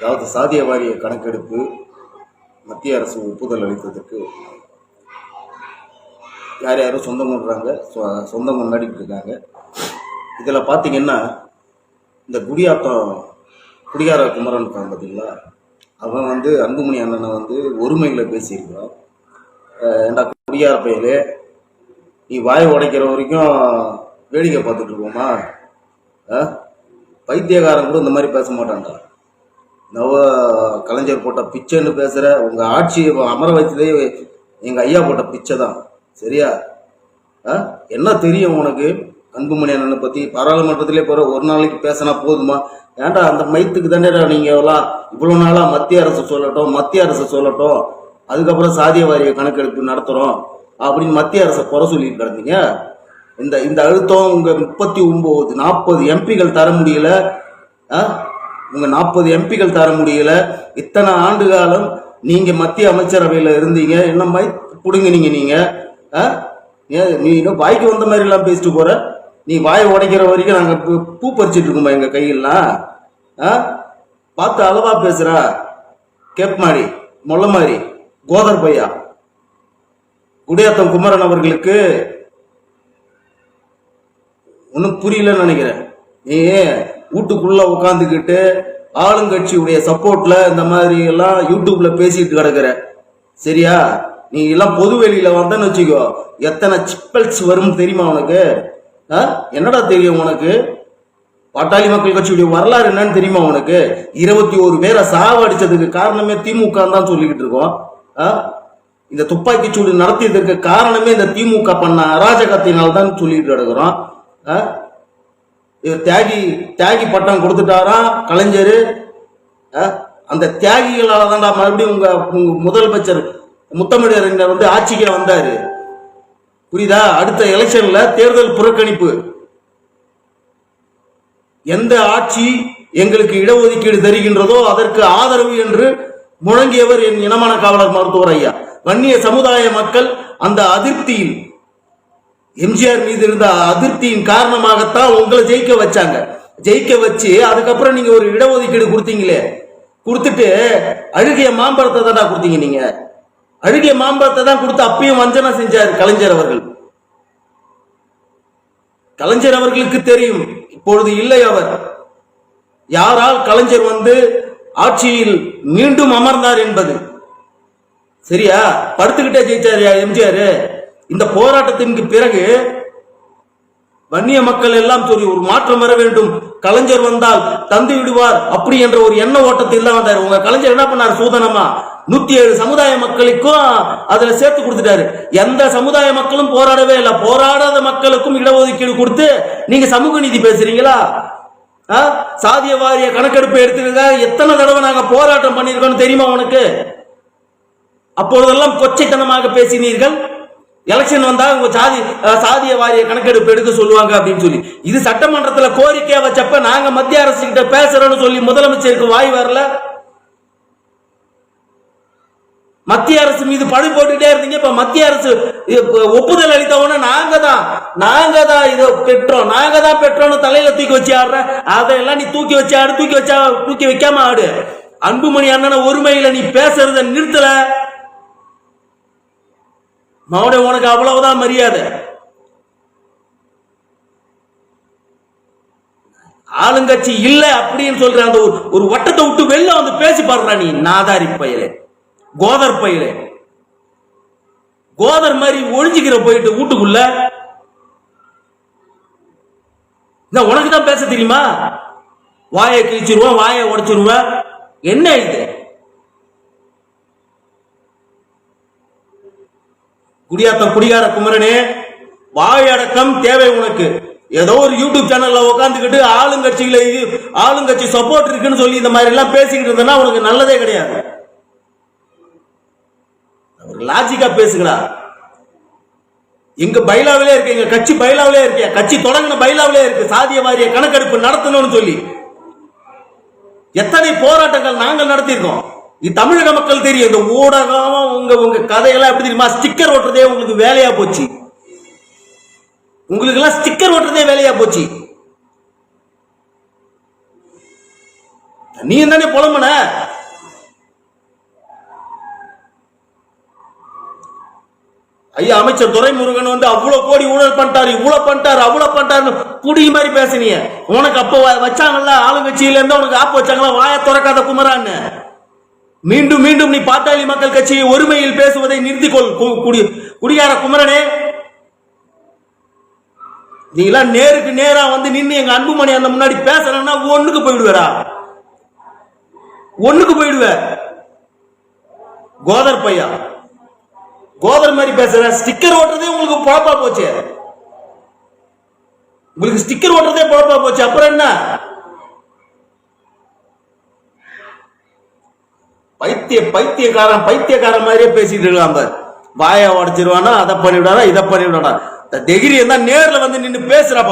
அதாவது சாதிய வாரிய கணக்கெடுப்பு மத்திய அரசு ஒப்புதல் அளித்ததற்கு யார் யாரும் சொந்தம் கொண்டுறாங்க, சொந்தம் கொண்டாடிட்டு இருக்காங்க. இதில் பார்த்தீங்கன்னா இந்த குடியார குமரன் இருக்கான் பார்த்தீங்களா, அவன் அன்புமணி அண்ணனை ஒருமையில் பேசியிருக்கிறான். ஏண்டா குடியார பையலே, நீ வாய் உடைக்கிற வரைக்கும் வேடிக்கை பார்த்துட்டு இருக்கோமா? பைத்தியக்காரன் கூட இந்த மாதிரி பேச மாட்டான்டா. கலைஞர் போட்ட பிச்சைன்னு பேசுகிற உங்கள் ஆட்சியை அமர வச்சதே எங்கள் ஐயா போட்ட பிச்சை தான். சரியா? என்ன தெரியும் உனக்கு அன்புமணி அண்ணனை பற்றி? பாராளுமன்றத்திலே போகிற ஒரு நாளைக்கு பேசினா போதுமா? ஏன்டா அந்த மைத்துக்கு தானே நீங்கள் இவ்வளோ நாளாக மத்திய அரசு சொல்லட்டும், அதுக்கப்புறம் சாதிய வாரிய கணக்கெடுப்பு நடத்துகிறோம் அப்படின்னு மத்திய அரசை குறை சொல்லிட்டு கிடந்தீங்க. இந்த அழுத்தம் உங்கள் 40 எம்பிகள் தர முடியல. உங்கள் 40 எம்பிகள் தர முடியல. இத்தனை ஆண்டு காலம் நீங்கள் மத்திய அமைச்சரவையில் இருந்தீங்க. என்ன மாதிரி பிடுங்கினீங்க நீங்கள்? நீ இன்னும் வாய்க்கு வந்த மாதிரி எல்லாம் பேசிட்டு போற. நீ வாயை உடைக்கிற வரைக்கும் நாங்கள் பூ பறிச்சிட்டு இருக்கோமா எங்கள் கையெல்லாம்? பார்த்து அளவா பேசுறா. கேப் மாதிரி மொல்ல மாதிரி கோதர் பையா. குடியாத்தம் குமரன் அவர்களுக்கு ஒன்றும் புரியலன்னு நினைக்கிறேன். நீ வீட்டுக்குள்ள உட்காந்துக்கிட்டு ஆளுங்கட்சியுடைய சப்போர்ட்ல இந்த மாதிரி எல்லாம் யூடியூப்ல பேசிட்டு கிடக்குற. சரியா? நீ எல்லாம் பொது வெளியில வந்தன்னு வச்சுக்கோ, எத்தனை சிப்பல்ஸ் வரும் தெரியுமா உனக்கு? என்னடா தெரியும் உனக்கு? பாட்டாளி மக்கள் கட்சியுடைய வரலாறு என்னன்னு தெரியுமா உனக்கு? 21 பேரை சாவடிச்சதுக்கு காரணமே திமுக தான் சொல்லிக்கிட்டு இருக்கோம். இந்த துப்பாக்கி சூடு நடத்தியதற்கு காரணமே இந்த திமுக பண்ண அராஜகத்தினால் தான் சொல்லிட்டு கிடக்குறோம். தியாகி பட்டம் கொடுத்துட்டாராம் கலைஞர். அந்த தியாகிகளால தான்டா மறுபடியும் உங்க முதலமைச்சர் முத்தமிழறிஞர் ஆட்சிக்கு வந்தாரு. புரியுதா? அடுத்த எலெக்ஷன்ல தேர்தல் புறக்கணிப்பு. எந்த ஆட்சி எங்களுக்கு இடஒதுக்கீடு தருகின்றதோ அதற்கு ஆதரவு என்று முழங்கியவர் என் இனமான காவலர் மருத்துவர் ஐயா. வன்னிய சமுதாய மக்கள் அந்த அதிருப்தியில், எம்ஜிஆர் மீது இருந்த அதிருப்தியின் காரணமாகத்தான் உங்களை ஜெயிக்க வச்சாங்க. ஜெயிக்க வச்சு அதுக்கப்புறம் நீங்க ஒரு இடஒதுக்கீடு கொடுத்தீங்களே, கொடுத்துட்டு அழுகிய மாம்பழத்தை தான் கொடுத்தீங்க. நீங்க அழுகிய மாம்பழத்தை தான் கொடுத்து அப்பயும் வஞ்சனை செஞ்சார் கலைஞர் அவர்கள். கலைஞர் அவர்களுக்கு தெரியும் இப்பொழுது இல்லை அவர். யாரால் கலைஞர் ஆட்சியில் மீண்டும் அமர்ந்தார் என்பது. சரியா? படுத்துக்கிட்டே ஜெயிச்சார் எம்ஜிஆர். இந்த போராட்டத்திற்கு பிறகு வன்னிய மக்கள் எல்லாம் சொல்லி ஒரு மாற்றம் வர வேண்டும், கலைஞர் வந்தால் தந்து விடுவார் அப்படி என்ற ஒரு எண்ண ஓட்டத்தில் தான் வந்தார். உங்க கலைஞர் என்ன பண்ணார்? சூதனமா 107 சமுதாய மக்களுக்கும் அதுல சேர்த்து கொடுத்துட்டாரு. எந்த சமுதாய மக்களும் போராடவே இல்லை. போராடாத மக்களுக்கும் இடஒதுக்கீடு கொடுத்து நீங்க சமூக நீதி பேசுறீங்களா? சாதிய வாரிய கணக்கெடுப்பு எடுத்துருக்க எத்தனை தடவை நாங்க போராட்டம் பண்ணிருக்கோம் தெரியுமா உனக்கு? அப்பொழுதெல்லாம் கொச்சைத்தனமாக பேசினீர்கள். எலெக்ஷன் வந்தா உங்க சாதிய வாரிய கணக்கெடுப்பு எடுக்க சொல்லுவாங்க அப்படின்னு சொல்லி, இது சட்டமன்றத்துல கோரிக்கையா வச்சப்ப நாங்க மத்திய அரசு கிட்ட பேசுறோம்னு சொல்லி முதலமைச்சருக்கு வாய் வரல. மத்திய அரசு மீது பழி போட்டுட்டே இருந்தீங்க. இப்ப மத்திய அரசு ஒப்புதல் அளித்தவன நாங்க தான் இதை பெற்றோம், நாங்க தான் பெற்றோம்னு தலையில தூக்கி வச்சு ஆடுற. அதெல்லாம் நீ தூக்கி வச்சு ஆடு, தூக்கி வைக்காம ஆடு. அன்புமணி அண்ணன ஒருமையில நீ பேசுறத நிறுத்தல, மௌன உனக்கு அவ்வளவுதான் மரியாதை. ஆளுங்கட்சி இல்ல அப்படின்னு சொல்ற அந்த ஒரு வட்டத்தை விட்டு வெளில பேசி பாடுறா நீ. நாதாரி பையலே, கோதர் பையலே, கோதர் மாதிரி ஒழிஞ்சுக்கிற போயிட்டு வீட்டுக்குள்ள உனக்கு தான் பேச தெரியுமா? வாயை கிழிச்சிருவேன், வாயை உடைச்சிருவேன். என்ன இது? குடியார குமரனே, வாயடக்கம் தேவை உனக்கு. ஏதோ ஒரு யூடியூப் சேனல்ல உட்காந்துக்கிட்டு ஆளுங்கட்சி சப்போர்ட் இருக்குன்னு சொல்லி இந்த மாதிரி எல்லாம் பேசிக்கிட்டு இருந்தனா உனக்கு நல்லதே கிடையாது. லாஜிக்கா பேசுகிறா. எங்க பைலாவிலே இருக்கு, எங்க கட்சி பைலாவிலே இருக்கு, கட்சி தொடங்கின பைலாவிலே இருக்கு சாதிய வாரிய கணக்கெடுப்பு நடத்தணும்னு சொல்லி. எத்தனை போராட்டங்கள் நாங்கள் நடத்தியிருக்கோம். தமிழக மக்கள் தெரியும். இந்த ஊடகம் உங்க கதையெல்லாம் எப்படி தெரியுமா? ஸ்டிக்கர் ஓட்டுறதே உங்களுக்கு வேலையா போச்சு. உங்களுக்கு எல்லாம் ஸ்டிக்கர் ஓட்டுறதே வேலையா போச்சு. நீ தானே புலம்புன. ஐயா அமைச்சர் துரைமுருகன் வந்து அவ்வளவு கோடி ஊழல் பண்ணிட்டாரு, இவ்வளவு பண்ணிட்டாரு, அவ்வளவு பண்ணிட்டாரு புடி மாதிரி பேசுனீங்க. உனக்கு அப்ப வச்சாங்கல்ல ஆளுங்கட்சியில இருந்து உனக்கு ஆப்பு வச்சாங்களா வாய திறக்காத குமரான்னு. மீண்டும் மீண்டும் நீ பாட்டாளி மக்கள் கட்சியை ஒருமையில் பேசுவதை நிறுத்திக்கொள் குடியார குமரனே. நீங்களா நேருக்கு நேரா வந்து நின்று எங்க அன்புமணி அந்த முன்னாடி பேசணும்னா ஒண்ணுக்கு போயிடுவேரா, ஒண்ணுக்கு போயிடுவ. கோதர் பையா கோதர் மாதிரி பேசுற. ஸ்டிக்கர் ஓட்டுறதே உங்களுக்கு பொழப்பா போச்சு, உங்களுக்கு ஸ்டிக்கர் ஓட்டுறதே பொழப்பா போச்சு. அப்புறம் என்ன பைத்தியக்காரன் மாதிரியே பேசிட்டு இருக்கான். வாய உடைச்சிருவானா, அதை பண்ணிவிடாரா, இதை பண்ணிவிடாரா. தைரியம் தான் நேர்ல வந்து நின்று பேசுறப்ப